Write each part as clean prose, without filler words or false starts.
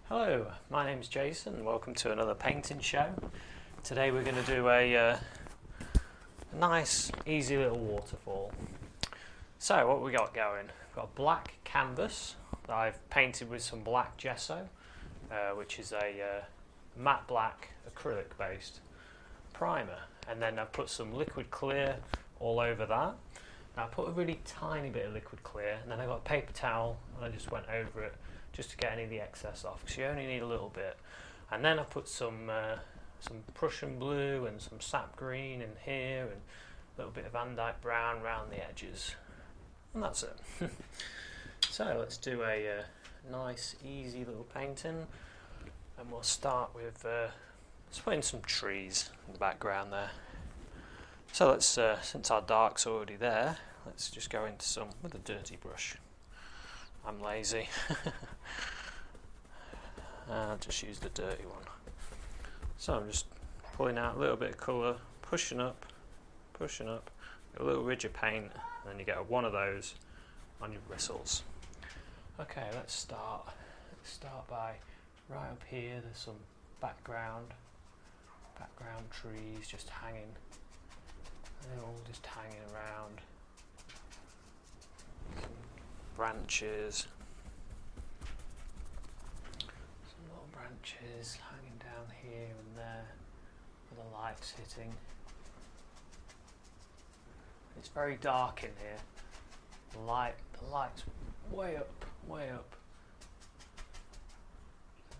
Hello, my name's Jason and welcome to another painting show. Today we're going to do a nice, easy little waterfall. So what we got going? We've got a black canvas that I've painted with some black gesso, which is a matte black acrylic based primer, and then I've put some liquid clear all over that. Now I put a really tiny bit of liquid clear, and then I got a paper towel and I just went over it just to get any of the excess off, because you only need a little bit. And then I put some Prussian blue and some sap green in here and a little bit of Van Dyke brown around the edges, and that's it. So let's do a nice easy little painting, and we'll start with let's put in some trees in the background there. So let's since our dark's already there, let's just go into some with a dirty brush. I'm lazy. I'll just use the dirty one. So I'm just pulling out a little bit of colour, pushing up, a little ridge of paint, and then you get one of those on your bristles. Okay, let's start. Let's start by right up here. There's some background trees just hanging. They're all just hanging around. Some branches. Some little branches hanging down here and there where the light's hitting. It's very dark in here. The light's way up.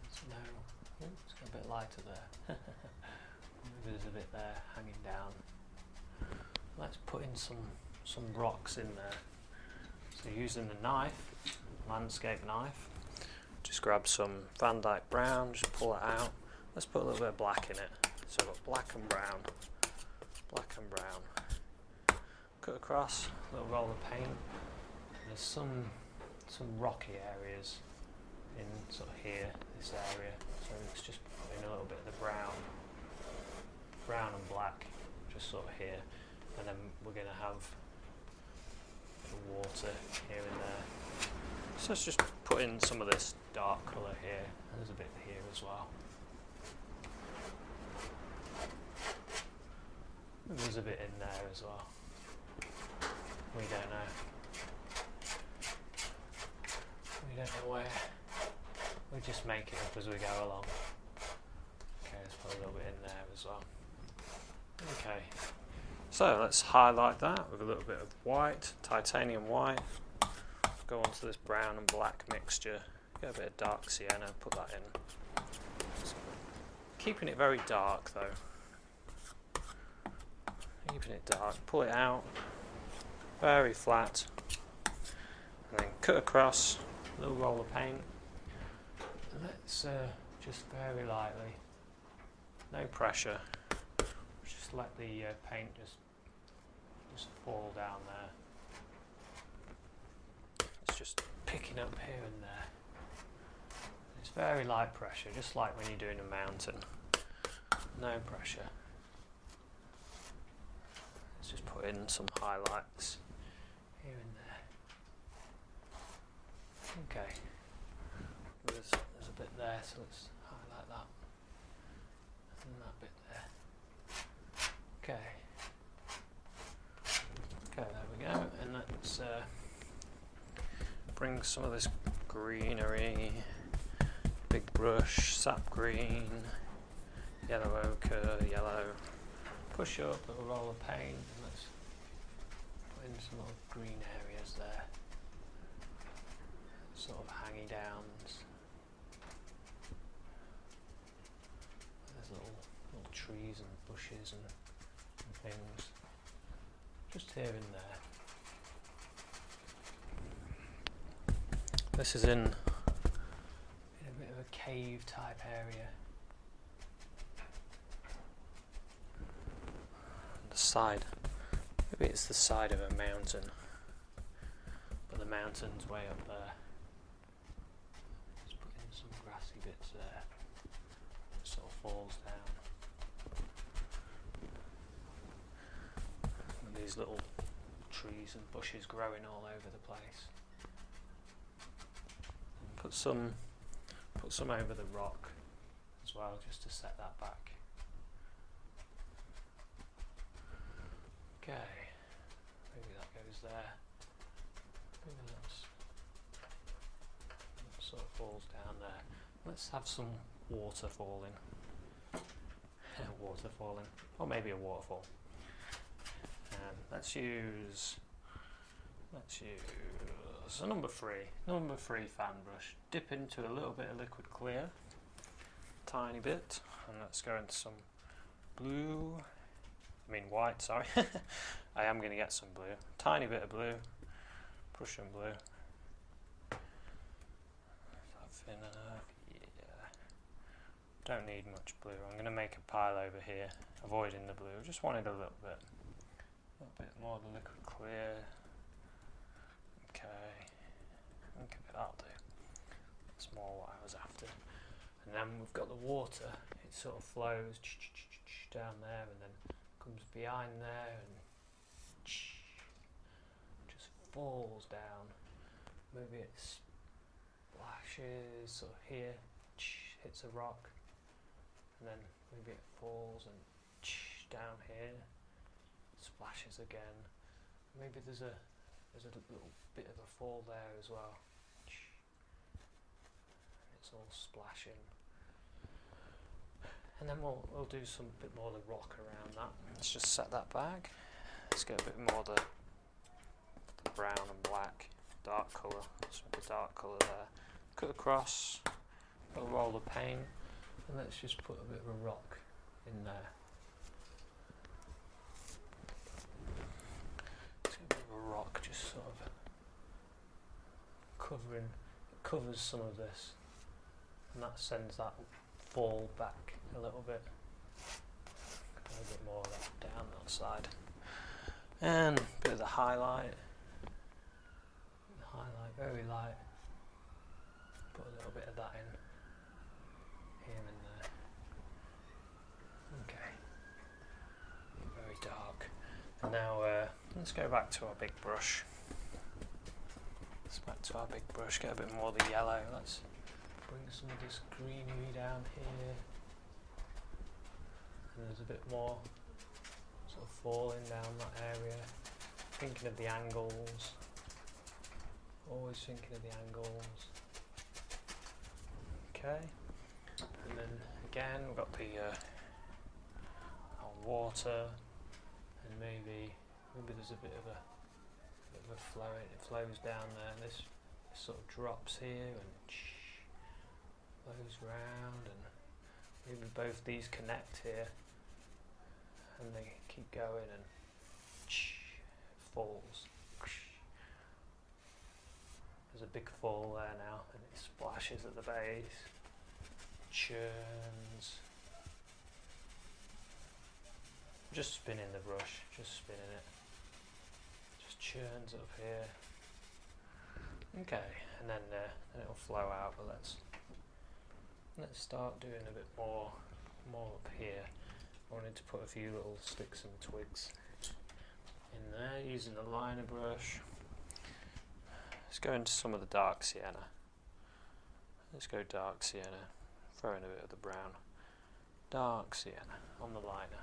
It's got a bit lighter there. Maybe there's a bit there hanging down. Let's put in some rocks in there. So using the knife, landscape knife, just grab some Van Dyke brown, just pull it out. Let's put a little bit of black in it. So I've got black and brown. Cut across, a little roll of paint. There's some rocky areas in sort of here, this area. So let's just put in a little bit of the brown and black, just sort of here. And then we're going to have the water here and there. So let's just put in some of this dark colour here. And there's a bit here as well. And there's a bit in there as well. We don't know. We don't know where. We just make it up as we go along. Okay, let's put a little bit in there as well. Okay. So let's highlight that with a little bit of white, titanium white. Go onto this brown and black mixture. Get a bit of dark sienna, put that in. So, keeping it very dark though. Keeping it dark. Pull it out. Very flat. And then cut across. A little roll of paint. And let's just very lightly. No pressure. Just let the paint just fall down there. It's just picking up here and there. It's very light pressure, just like when you're doing a mountain. No pressure. Let's just put in some highlights here and there. Okay. There's a bit there, so let's highlight that. And that bit there. Okay, there we go, and let's bring some of this greenery, big brush, sap green, yellow ochre, yellow, push up, little roll of paint, and let's put in some little green areas there, sort of hanging downs. There's little trees and bushes and things just here and there. This is in a bit of a cave type area. The side, maybe it's the side of a mountain, but the mountain's way up there. Just put in some grassy bits there. It sort of falls down. These little trees and bushes growing all over the place. Put put some over the rock as well, just to set that back. Okay, maybe that goes there. Maybe that sort of falls down there. Let's have some water falling. Water falling, or maybe a waterfall. And let's use a number three fan brush. Dip into a little bit of liquid clear, tiny bit, and let's go into some white, sorry. I am going to get some blue, tiny bit of blue, Prussian blue. Thin enough, yeah. Don't need much blue. I'm going to make a pile over here, avoiding the blue. Just wanted a little bit more of the liquid clear. Okay, that'll do. That's more what I was after. And then we've got the water. It sort of flows down there and then comes behind there and just falls down. Maybe it splashes sort of here, hits a rock, and then maybe it falls and down here, splashes again. Maybe there's a little bit of a fall there as well. It's all splashing. And then we'll do some bit more of the rock around that. Let's just set that back. Let's get a bit more of the brown and black, dark colour. Let's make a dark colour there. Cut across, we'll roll the paint, and let's just put a bit of a rock in there. Let's get a bit of a rock, just sort of covers some of this, and that sends that fall back a little bit. A bit more of that down that side, and a bit of the highlight. Very light. Put a little bit of that in here and there. Okay. Very dark. And now let's go back to our big brush. Get a bit more of the yellow. Let's bring some of this greenery down here. And there's a bit more sort of falling down that area. Thinking of the angles. Always thinking of the angles. Okay. And then again we've got the our water, and maybe there's a bit of a flow. It flows down there, and this sort of drops here and flows round, and maybe both these connect here, and they keep going and falls. There's a big fall there now, and it splashes at the base, churns. Just spinning the brush, just spinning it. Just churns up here. Okay, and then it'll flow out. But let's start doing a bit more up here. I wanted to put a few little sticks and twigs in there using the liner brush. Let's go into some of the dark sienna. Let's go dark sienna. Throw in a bit of the brown. Dark sienna on the liner.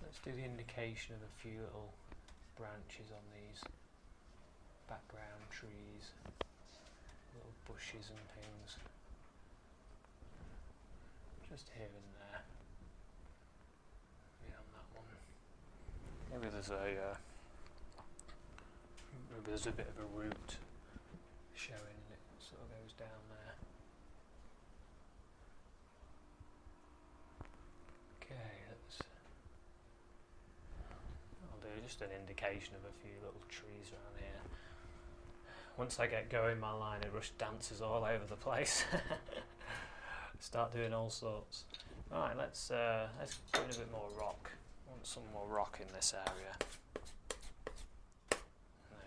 Let's do the indication of a few little branches on these background trees, little bushes and things. Just here and there. Maybe on that one. Maybe there's a bit of a root showing, and it sort of goes down there. Okay, I'll do just an indication of a few little trees around here. Once I get going, my liner brush dances all over the place. Start doing all sorts. Right, let's put in a bit more rock. I want some more rock in this area.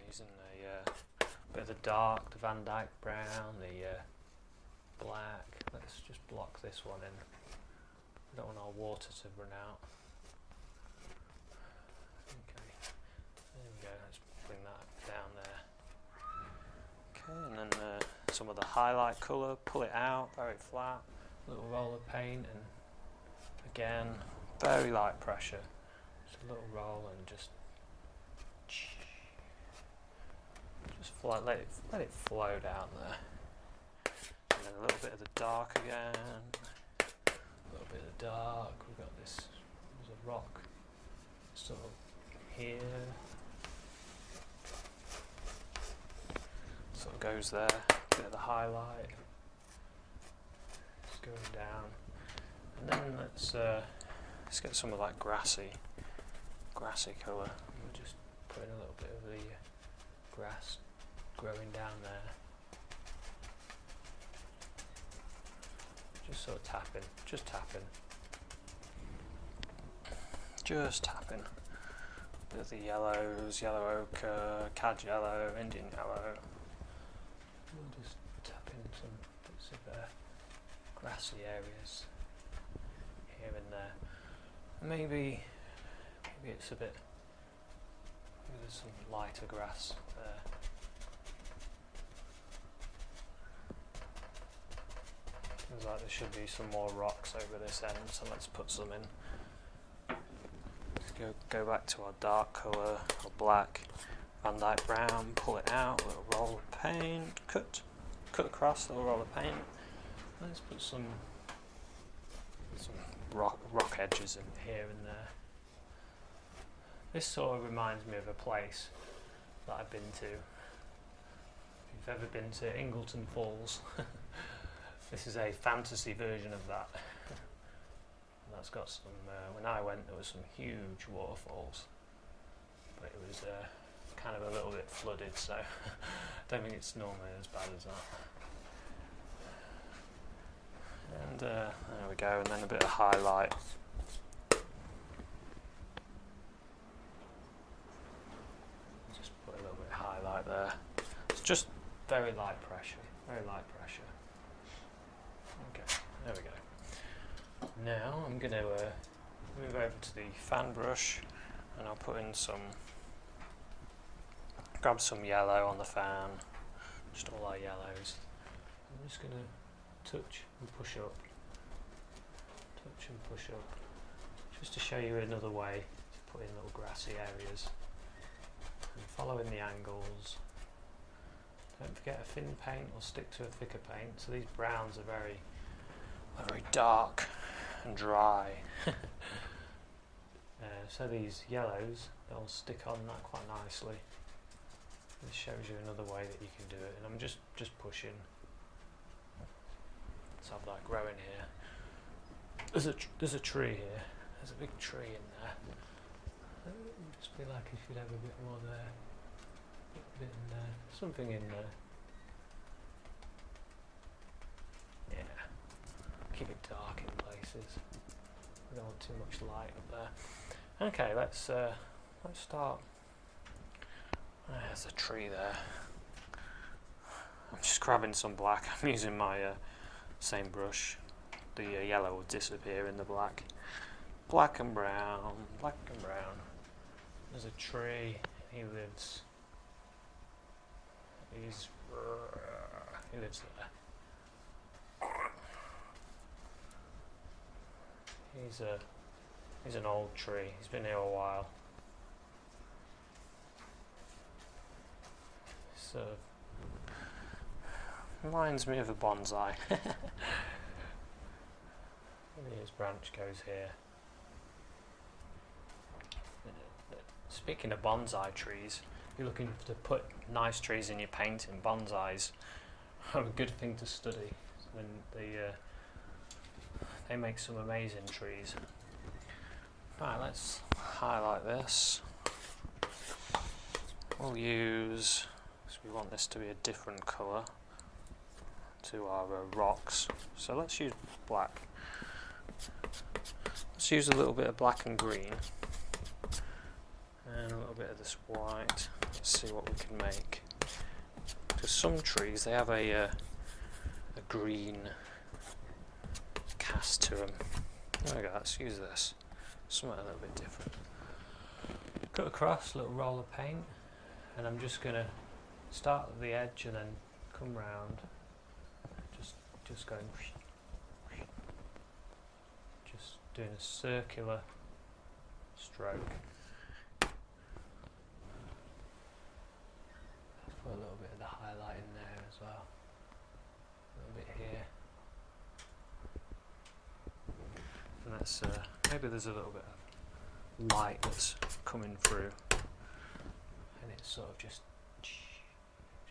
Using a bit of the dark, the Van Dyke brown, the black. Let's just block this one in. We don't want our water to run out. Okay, there we go. Let's bring that down there. Okay, and then some of the highlight colour, pull it out, very flat, little roll of paint, and again, very light pressure. Just a little roll and just let it flow down there. And then a little bit of the dark again, a little bit of dark. We've got this, there's a rock sort of here, sort of goes there, a bit of the highlight, just going down. And then let's get some of that grassy colour. We'll just put in a little bit of the grass growing down there. Just sort of tapping. Bit of the yellows, yellow ochre, cad yellow, Indian yellow. We'll just tap in some bits of grassy areas here and there. Maybe it's a bit. Maybe there's some lighter grass there. Seems like there should be some more rocks over this end, so let's put some in. Let's go back to our dark colour, or black, Van Dyke brown, pull it out, little roll of paint, cut across, little roll of paint. Let's put some rock edges in here and there. This sort of reminds me of a place that I've been to. If you've ever been to Ingleton Falls, this is a fantasy version of that. And that's got some, when I went there was some huge waterfalls, but it was kind of a little bit flooded, so I don't think it's normally as bad as that. And there we go, and then a bit of highlight. Just put a little bit of highlight there. It's just very light pressure. Okay, there we go. Now I'm going to move over to the fan brush, and I'll put in grab some yellow on the fan, just all our yellows. I'm just going to touch and push up, just to show you another way to put in little grassy areas. And following the angles. Don't forget a thin paint or stick to a thicker paint. So these browns are very dark and dry. So these yellows, they'll stick on that quite nicely. This shows you another way that you can do it, and I'm just pushing. Let's have that growing here. There's a tree here. There's a big tree in there. It would just be like if you'd have a bit more there, a bit in there, something in there. Yeah. Keep it dark in places. We don't want too much light up there. Okay, let's start. There's a tree there. I'm just grabbing some black. I'm using my same brush. The yellow will disappear in the black. Black and brown. There's a tree. He lives there. He's an old tree. He's been here a while. So reminds me of a bonsai. His branch goes here. Speaking of bonsai trees, if you're looking to put nice trees in your painting, bonsais are a good thing to study. When they make some amazing trees. Right, let's highlight this. We'll use, because we want this to be a different colour to our rocks, so let's use black. Let's use a little bit of black and green and a little bit of this white. Let's see what we can make. Because some trees, they have a green cast to them. There we go, let's use this. Something a little bit different. Cut across, a little roll of paint, and I'm just going to start at the edge and then come round just going, just doing a circular stroke. Let's put a little bit of the highlight in there as well. A little bit here. And that's maybe there's a little bit of light that's coming through, and it's sort of just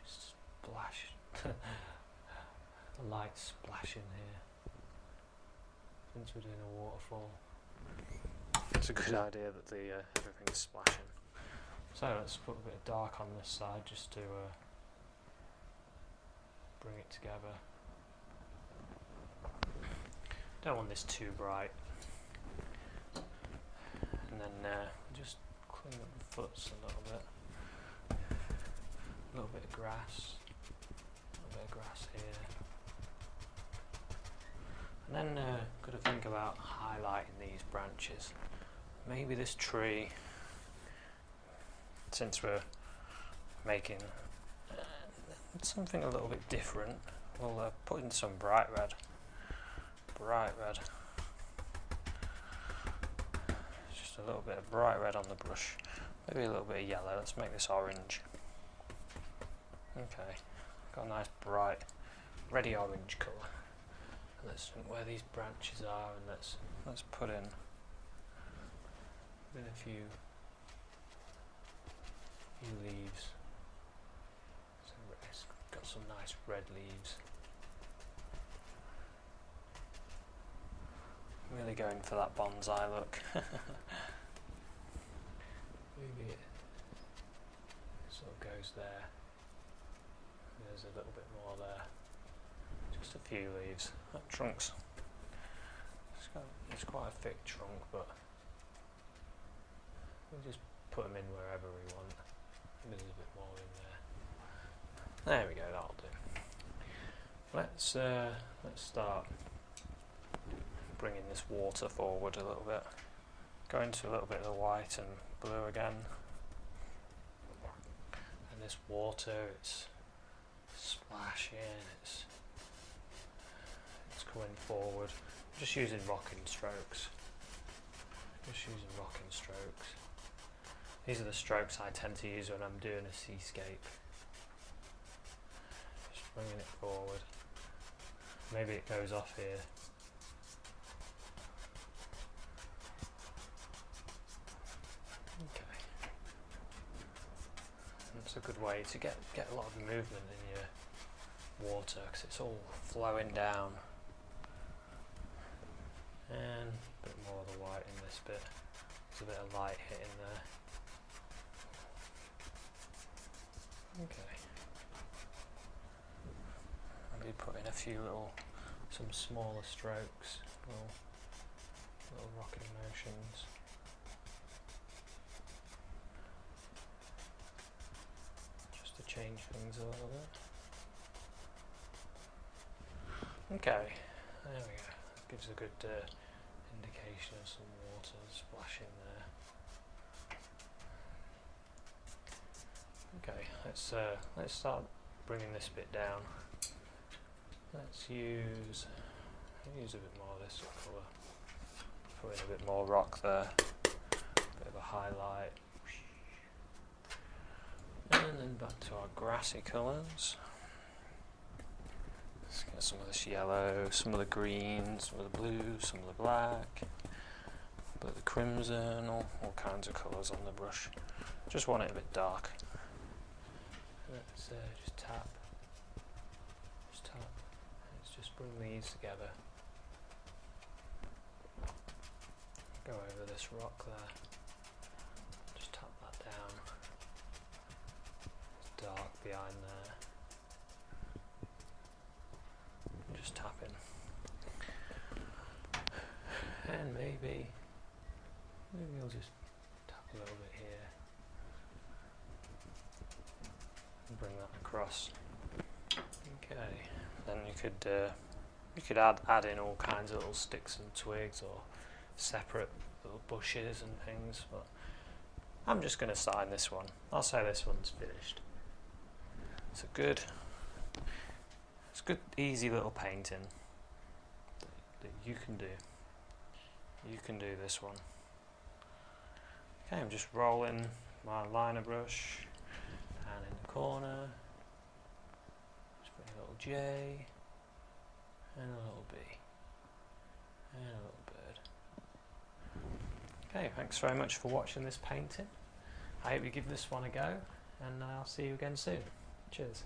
splash. The light splashing here. Since we're doing a waterfall, it's a good idea that the everything's splashing. So let's put a bit of dark on this side just to bring it together. Don't want this too bright. And then just clean up the foots a little bit. A little bit of grass. A little bit of grass here. And then got to think about highlighting these branches. Maybe this tree, since we're making something a little bit different, we'll put in some bright red. Bright red. Just a little bit of bright red on the brush. Maybe a little bit of yellow. Let's make this orange. Okay. Got a nice bright reddy orange colour. Let's think where these branches are, and let's put in a few leaves. So it's got some nice red leaves. Really going for that bonsai look. Maybe it sort of goes there. There's a little bit more there. Just a few leaves. That trunk's it's quite a thick trunk, but we'll just put them in wherever we want. Maybe there's a bit more in there. There we go. That'll do. Let's start bringing this water forward a little bit. Go into a little bit of the white and blue again. And this water, it's splashing, it's coming forward. Just using rocking strokes. These are the strokes I tend to use when I'm doing a seascape. Just bringing it forward. Maybe it goes off here. Okay. That's a good way to get a lot of movement in your water, because it's all flowing down. And a bit more of the white in this bit. There's a bit of light hitting there. Okay. Maybe put in a few some smaller strokes, little rocking motions. Just to change things a little bit. Okay, there we go. That gives a good indication of some water splashing there. Okay, let's start bringing this bit down. Let's use a bit more of this colour. Put in a bit more rock there. A bit of a highlight. And then back to our grassy colours. Let's get some of this yellow, some of the green, some of the blue, some of the black, a bit of the crimson, all kinds of colours on the brush. Just want it a bit dark. Let's just tap. Let's just bring these together. Go over this rock there. Just tap that down. It's dark behind there. Just tapping. And maybe I'll just tap a little bit here. And bring that across. Okay. Then you could add in all kinds of little sticks and twigs, or separate little bushes and things, but I'm just going to sign this one. I'll say this one's finished. It's a good It's a good, easy little painting that you can do. You can do this one. Okay, I'm just rolling my liner brush, and in the corner, just putting a little J, and a little B, and a little bird. Okay, thanks very much for watching this painting. I hope you give this one a go, and I'll see you again soon. Cheers.